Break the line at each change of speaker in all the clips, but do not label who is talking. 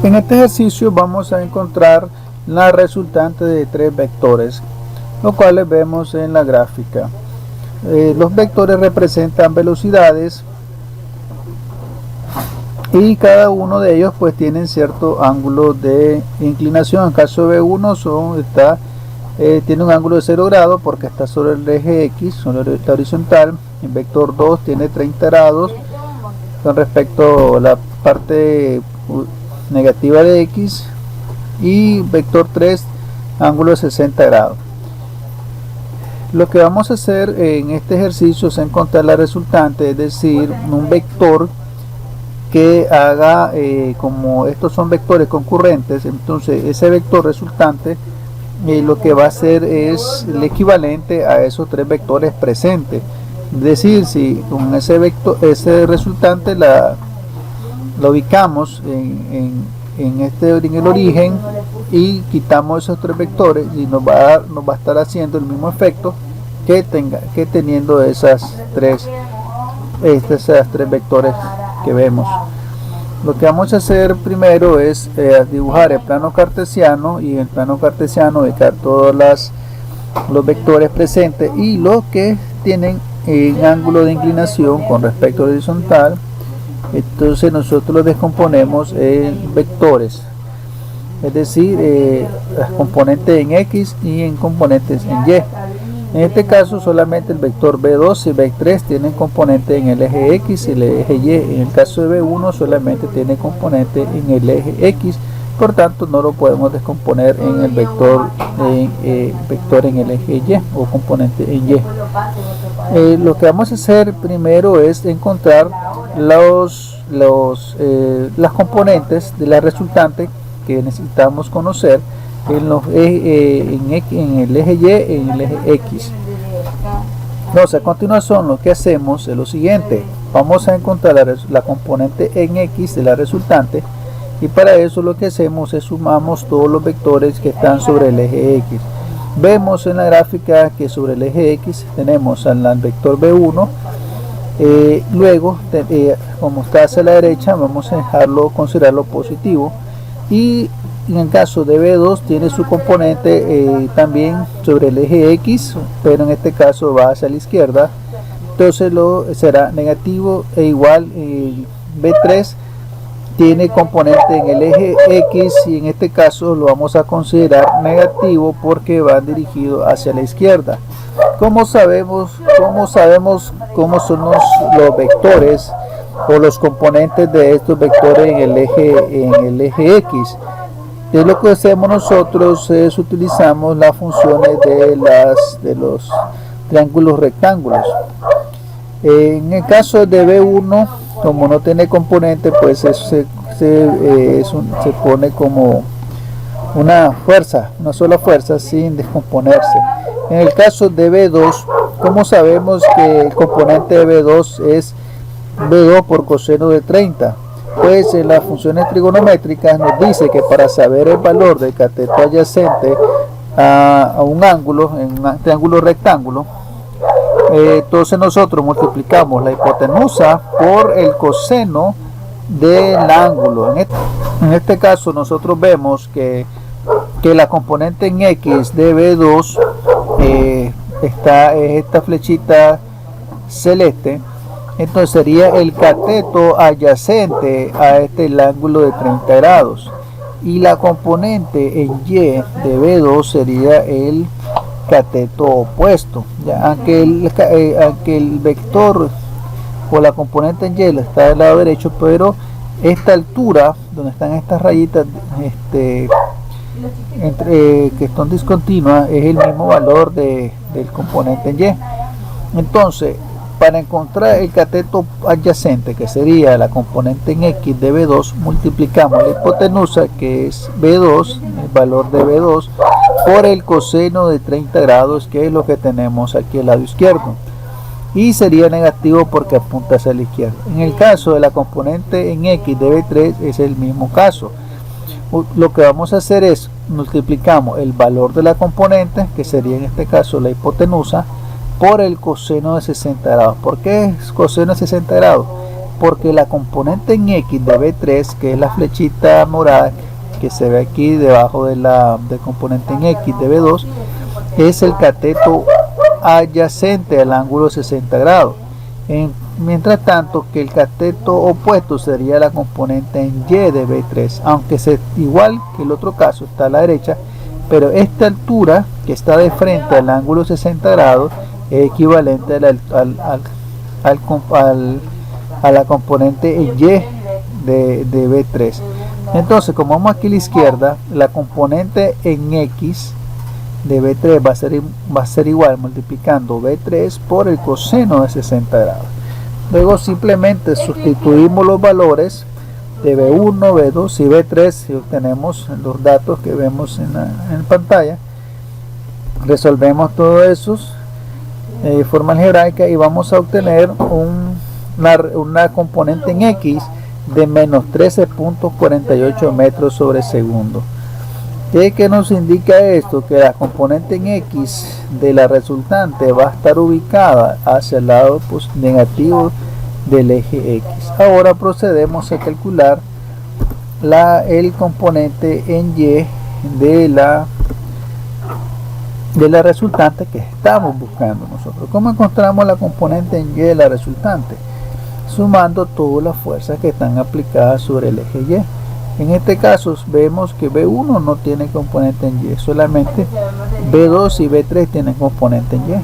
En este ejercicio vamos a encontrar la resultante de tres vectores, los cuales vemos en la gráfica. Los vectores representan velocidades y cada uno de ellos pues tienen cierto ángulo de inclinación. En el caso de B1 tiene un ángulo de 0 grados porque está sobre el eje X, sobre la horizontal. El vector 2 tiene 30 grados con respecto a la parte negativa de X, y vector 3 ángulo de 60 grados. Lo que vamos a hacer en este ejercicio es encontrar la resultante, es decir, un vector que haga, como estos son vectores concurrentes, entonces ese vector resultante lo que va a hacer es el equivalente a esos tres vectores presentes. Es decir, si con ese ese resultante la ubicamos en el origen y quitamos esos tres vectores, y nos va a estar haciendo el mismo efecto que teniendo esas tres vectores que vemos. Lo que vamos a hacer primero es dibujar el plano cartesiano, y en el plano cartesiano ubicar todos los vectores presentes y los que tienen en ángulo de inclinación con respecto al horizontal. Entonces nosotros los descomponemos en vectores, es decir, componentes en X y en componentes en Y. En este caso solamente el vector B2 y B3 tienen componente en el eje X y el eje Y. En el caso de B1 solamente tiene componente en el eje X, por tanto no lo podemos descomponer en el vector en el eje Y o componente en Y. Lo que vamos a hacer primero es encontrar las componentes de la resultante que necesitamos conocer en el eje Y y en el eje X. Entonces, a continuación lo que hacemos es lo siguiente: vamos a encontrar la componente en X de la resultante, y para eso lo que hacemos es sumamos todos los vectores que están sobre el eje X. Vemos en la gráfica que sobre el eje X tenemos al vector B1. Luego, como está hacia la derecha, vamos a considerarlo positivo, y en el caso de B2 tiene su componente también sobre el eje X, pero en este caso va hacia la izquierda, entonces será negativo e igual. B3 tiene componente en el eje X, y en este caso lo vamos a considerar negativo porque va dirigido hacia la izquierda. ¿Cómo sabemos cómo son los vectores o los componentes de estos vectores en el eje X? De lo que hacemos nosotros es utilizamos las funciones de los triángulos rectángulos. En el caso de B1, como no tiene componente, pues se pone como una sola fuerza sin descomponerse. En el caso de B2, ¿cómo sabemos que el componente de B2 es B2 por coseno de 30? Pues en las funciones trigonométricas nos dice que para saber el valor del cateto adyacente a un ángulo, en un triángulo rectángulo, entonces nosotros multiplicamos la hipotenusa por el coseno del ángulo. En este caso nosotros vemos que la componente en X de B2 es esta flechita celeste. Entonces sería el cateto adyacente a el ángulo de 30 grados, y la componente en Y de B2 sería el cateto opuesto, ya aunque el vector o la componente en Y está del lado derecho, pero esta altura donde están estas rayitas que son discontinuas es el mismo valor del componente en Y. Entonces, para encontrar el cateto adyacente, que sería la componente en X de B2, multiplicamos la hipotenusa, que es B2, el valor de B2, por el coseno de 30 grados, que es lo que tenemos aquí al lado izquierdo, y sería negativo porque apunta hacia la izquierda. En el caso de la componente en X de B3 es el mismo caso. Lo que vamos a hacer es multiplicamos el valor de la componente, que sería en este caso la hipotenusa, por el coseno de 60 grados. ¿Por qué es coseno de 60 grados? Porque la componente en X de B3, que es la flechita morada que se ve aquí debajo de la componente en X de B2, es el cateto adyacente al ángulo 60 grados. Mientras tanto que el cateto opuesto sería la componente en Y de B3, aunque es igual que el otro caso, está a la derecha, pero esta altura que está de frente al ángulo 60 grados es equivalente a la componente en Y de B3. Entonces, como vamos aquí a la izquierda, la componente en X de B3 va a ser igual multiplicando B3 por el coseno de 60 grados. Luego simplemente sustituimos los valores de B1, B2 y B3 y obtenemos los datos que vemos en pantalla. Resolvemos todo eso de forma algebraica y vamos a obtener una componente en X de menos 13.48 metros sobre segundo. ¿Qué nos indica esto? Que la componente en X de la resultante va a estar ubicada hacia el lado negativo del eje X. Ahora procedemos a calcular el componente en Y de la resultante que estamos buscando nosotros. ¿Cómo encontramos la componente en Y de la resultante? Sumando todas las fuerzas que están aplicadas sobre el eje Y. En este caso vemos que B1 no tiene componente en Y, solamente B2 y B3 tienen componente en Y.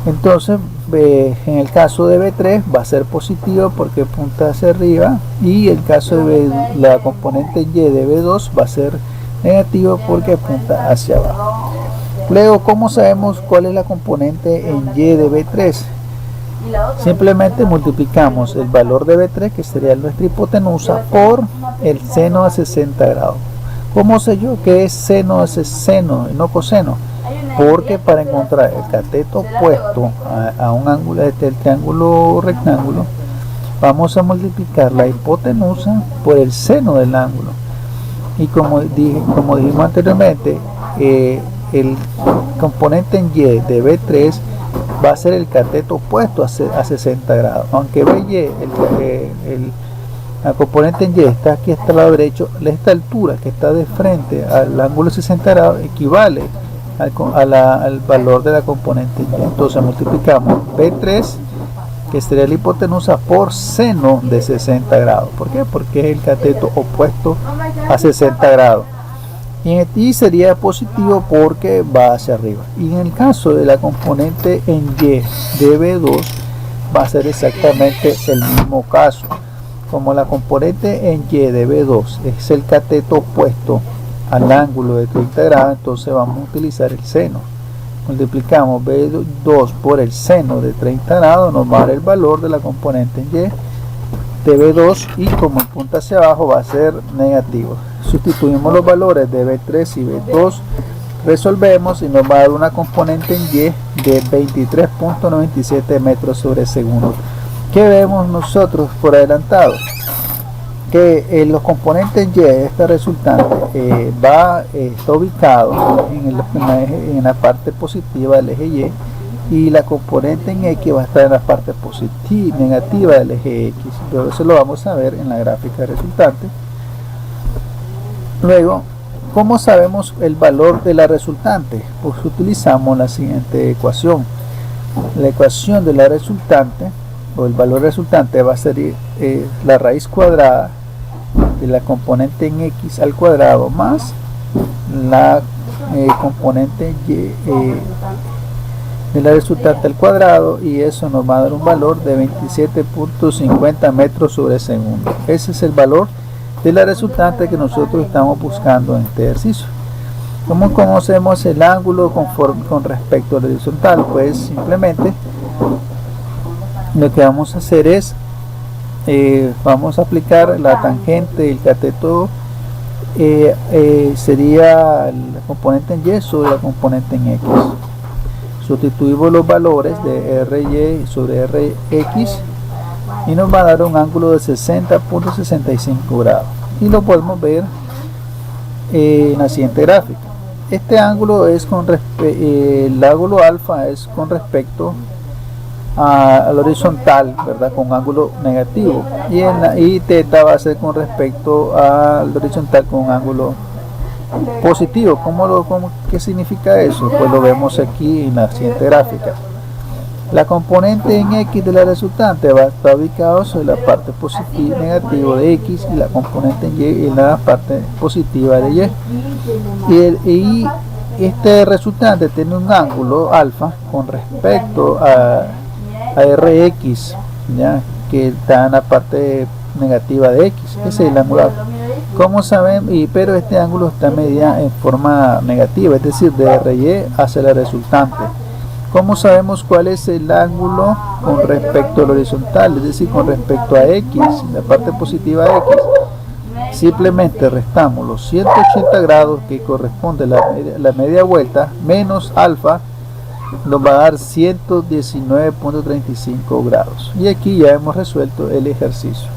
Entonces en el caso de B3 va a ser positivo porque apunta hacia arriba, y el caso de la componente en Y de B2 va a ser negativo porque apunta hacia abajo. Luego, ¿cómo sabemos cuál es la componente en Y de B3? Simplemente multiplicamos el valor de B3, que sería nuestra hipotenusa, por el seno de 60 grados. ¿Cómo sé yo que es seno de seno y no coseno? Porque para encontrar el cateto opuesto a un ángulo del triángulo rectángulo, vamos a multiplicar la hipotenusa por el seno del ángulo. Y como dijimos anteriormente, el componente en Y de B3 va a ser el cateto opuesto a 60 grados. Aunque la componente en Y está aquí hasta el lado derecho, esta altura que está de frente al ángulo 60 grados equivale al valor de la componente en Y. Entonces multiplicamos B3, que sería la hipotenusa, por seno de 60 grados. ¿Por qué? Porque es el cateto opuesto a 60 grados. Y sería positivo porque va hacia arriba. Y en el caso de la componente en Y de B2 va a ser exactamente el mismo caso. Como la componente en Y de B2 es el cateto opuesto al ángulo de 30 grados, entonces vamos a utilizar el seno. Multiplicamos B2 por el seno de 30 grados, nos va a dar el valor de la componente en Y de B2, y como apunta hacia abajo va a ser negativo. Sustituimos los valores de B3 y B2, resolvemos y nos va a dar una componente en Y de 23.97 metros sobre segundo. ¿Qué vemos nosotros por adelantado? Que los componentes en Y de esta resultante está ubicado en la parte positiva del eje Y la componente en X va a estar en la parte negativa del eje X. Pero eso lo vamos a ver en la gráfica resultante. Luego, ¿cómo sabemos el valor de la resultante? Pues utilizamos la siguiente ecuación. La ecuación de la resultante, o el valor resultante, va a ser la raíz cuadrada de la componente en X al cuadrado más la componente Y de la resultante al cuadrado, y eso nos va a dar un valor de 27.50 metros sobre segundo. Ese es el valor de la resultante que nosotros estamos buscando en este ejercicio. ¿Cómo conocemos el ángulo con respecto al horizontal? Pues simplemente lo que vamos a hacer es vamos a aplicar la tangente del cateto, sería la componente en Y sobre la componente en X. Sustituimos los valores de RY sobre RX y nos va a dar un ángulo de 60.65 grados, y lo podemos ver en la siguiente gráfica. Este ángulo es el ángulo alfa es con respecto al horizontal, ¿verdad? Con ángulo negativo, y teta va a ser con respecto al horizontal con ángulo positivo. ¿Qué significa eso? Pues lo vemos aquí en la siguiente gráfica. La componente en X de la resultante va a estar ubicada sobre la parte positiva negativa de X, y la componente en Y en la parte positiva de Y. Y este resultante tiene un ángulo alfa con respecto a Rx, ¿ya? Que está en la parte negativa de X. Ese es el ángulo alfa. Como saben, pero este ángulo está medida en forma negativa, es decir, de RY hacia la resultante. ¿Cómo sabemos cuál es el ángulo con respecto al horizontal? Es decir, con respecto a X, la parte positiva de X. Simplemente restamos los 180 grados que corresponde a la media vuelta menos alfa, nos va a dar 119.35 grados. Y aquí ya hemos resuelto el ejercicio.